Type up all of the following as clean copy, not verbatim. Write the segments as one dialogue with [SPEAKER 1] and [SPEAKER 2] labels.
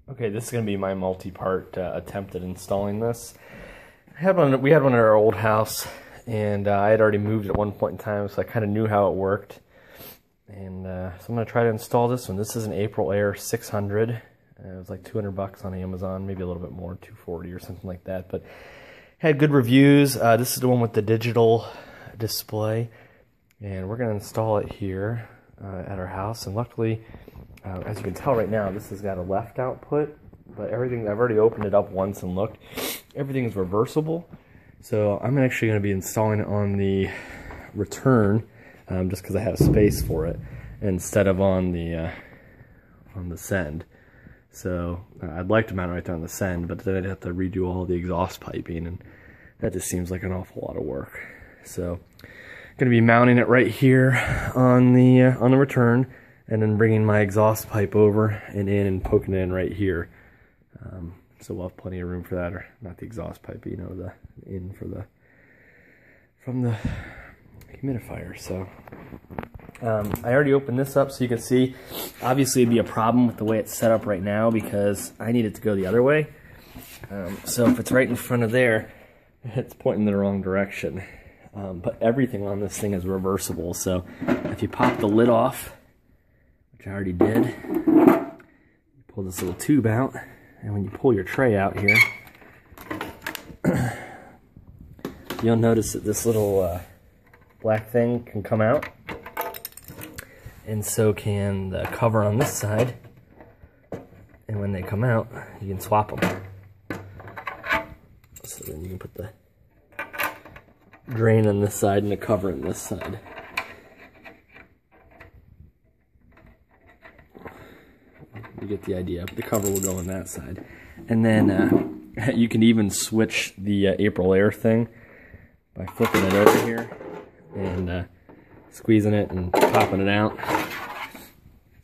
[SPEAKER 1] Okay, this is going to be my multi-part attempt at installing this. We had one at our old house, and I had already moved at one point in time, so I kind of knew how it worked. And so I'm going to try to install this one. This is an Aprilaire 600. It was like $200 on Amazon, maybe a little bit more, $240 or something like that. But had good reviews. This is the one with the digital display, and we're going to install it here at our house. And luckily, as you can tell right now, this has got a left output, but everything, I've already opened it up once and looked. Everything is reversible. So I'm actually going to be installing it on the return, just because I have space for it, instead of on the send. So I'd like to mount it right there on the send, but then I'd have to redo all the exhaust piping, and that just seems like an awful lot of work. So I'm going to be mounting it right here on the return, and then bringing my exhaust pipe over and in and poking it in right here. So we'll have plenty of room for that, or not the exhaust pipe, but, you know, the in for from the humidifier. So I already opened this up so you can see. Obviously it'd be a problem with the way it's set up right now because I need it to go the other way. So if it's right in front of there, it's pointing the wrong direction. But everything on this thing is reversible. So if you pop the lid off, which I already did, you pull this little tube out, and when you pull your tray out here, you'll notice that this little black thing can come out, and so can the cover on this side. And when they come out, you can swap them. So then you can put the drain on this side and the cover on this side. You get the idea, but the cover will go on that side. And then you can even switch the Aprilaire thing by flipping it over here and squeezing it and popping it out.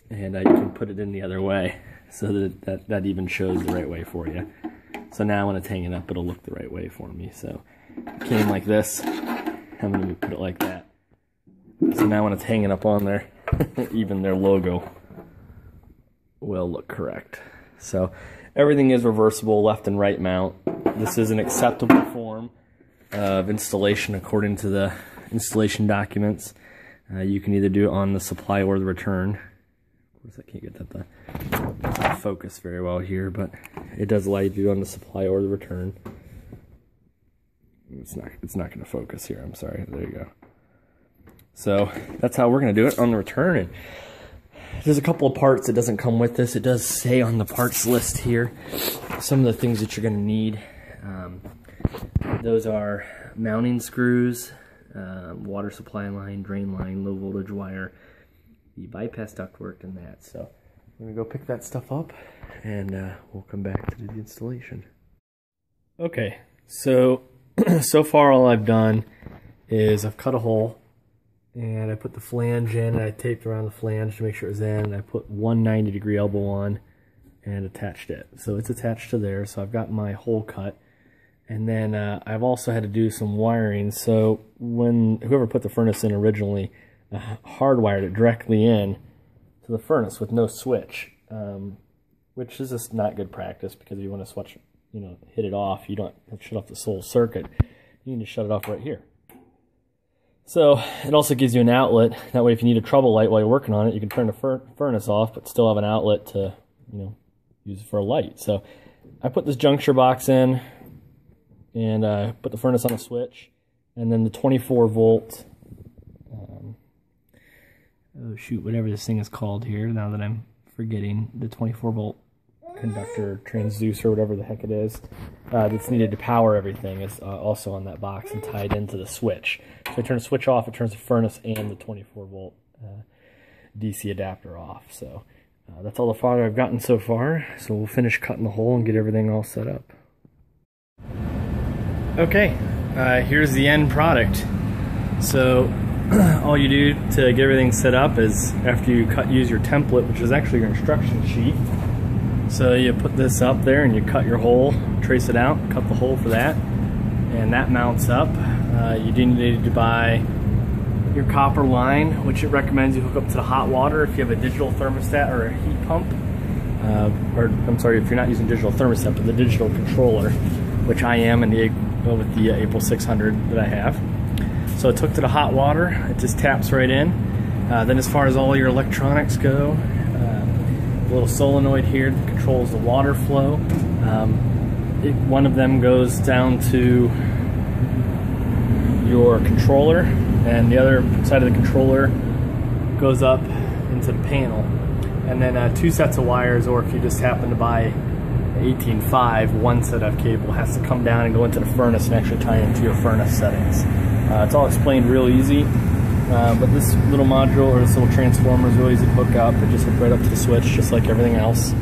[SPEAKER 1] And you can put it in the other way, so that even shows the right way for you. So now when it's hanging up, it'll look the right way for me. So it came like this. I'm going to put it like that. So now when it's hanging up on there, even their logo will look correct. So everything is reversible, left and right mount. This is an acceptable form of installation according to the installation documents. You can either do it on the supply or the return. Of course, I can't get that to focus very well here, but it does allow you to do it on the supply or the return. It's not going to focus here. I'm sorry. There you go. So that's how we're going to do it on the return. And there's a couple of parts that doesn't come with this. It does say on the parts list here some of the things that you're going to need. Those are mounting screws, water supply line, drain line, low voltage wire, the bypass ductwork, and that. So I'm going to go pick that stuff up, and we'll come back to do the installation. Okay, so far all I've done is I've cut a hole, and I put the flange in, and I taped around the flange to make sure it was in, and I put one 90-degree elbow on and attached it. So it's attached to there, so I've got my hole cut. And then I've also had to do some wiring. So when whoever put the furnace in originally hardwired it directly in to the furnace with no switch, which is just not good practice, because if you want to switch, hit it off, you don't have to shut off the whole circuit. You can just shut it off right here. So it also gives you an outlet. That way, if you need a trouble light while you're working on it, you can turn the furnace off, but still have an outlet to, use it for a light. So I put this juncture box in, and put the furnace on a switch, and then the 24 volt, whatever this thing is called here, now that I'm forgetting, the 24 volt conductor, transducer, whatever the heck it is, that's needed to power everything is also on that box and tied into the switch. So I turn the switch off, it turns the furnace and the 24 volt DC adapter off. So that's all the fodder I've gotten so far. So we'll finish cutting the hole and get everything all set up. Okay, here's the end product. So all you do to get everything set up is, after you use your template, which is actually your instruction sheet. So you put this up there and you cut your hole, trace it out, cut the hole for that, and that mounts up. You do need to buy your copper line, which it recommends you hook up to the hot water if you have a digital thermostat or a heat pump. or I'm sorry, if you're not using digital thermostat, but the digital controller, which I am, and with the April 600 that I have. So it's hooked to the hot water. It just taps right in. Then as far as all your electronics go, a little solenoid here that controls the water flow. One of them goes down to your controller, and the other side of the controller goes up into the panel. And then 2 sets of wires, or if you just happen to buy 18.5, 1 set of cable has to come down and go into the furnace and actually tie into your furnace settings. It's all explained real easy, but this little module, or this little transformer, is really easy to hook up. It just hooks right up to the switch, just like everything else.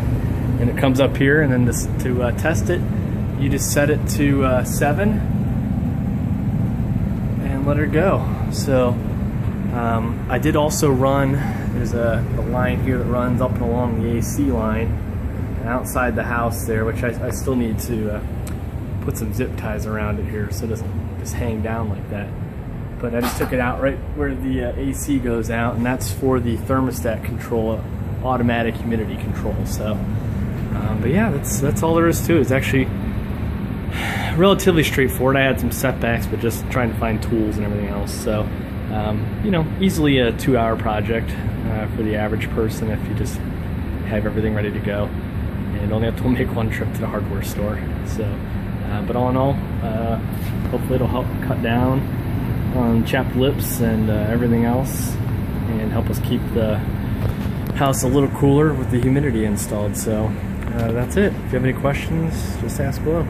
[SPEAKER 1] And it comes up here, and then to test it, you just set it to 7 and let it go. So I did also run, there's a line here that runs up and along the AC line and outside the house there, which I still need to put some zip ties around it here so it doesn't just hang down like that. But I just took it out right where the AC goes out, and that's for the thermostat control, automatic humidity control. So, but yeah, that's all there is to it. It's actually relatively straightforward. I had some setbacks, but just trying to find tools and everything else. So, you know, easily a 2-hour project for the average person if you just have everything ready to go and only have to make 1 trip to the hardware store. So, but all in all, hopefully it'll help cut down on chapped lips and everything else, and help us keep the house a little cooler with the humidity installed. So that's it. If you have any questions, just ask below.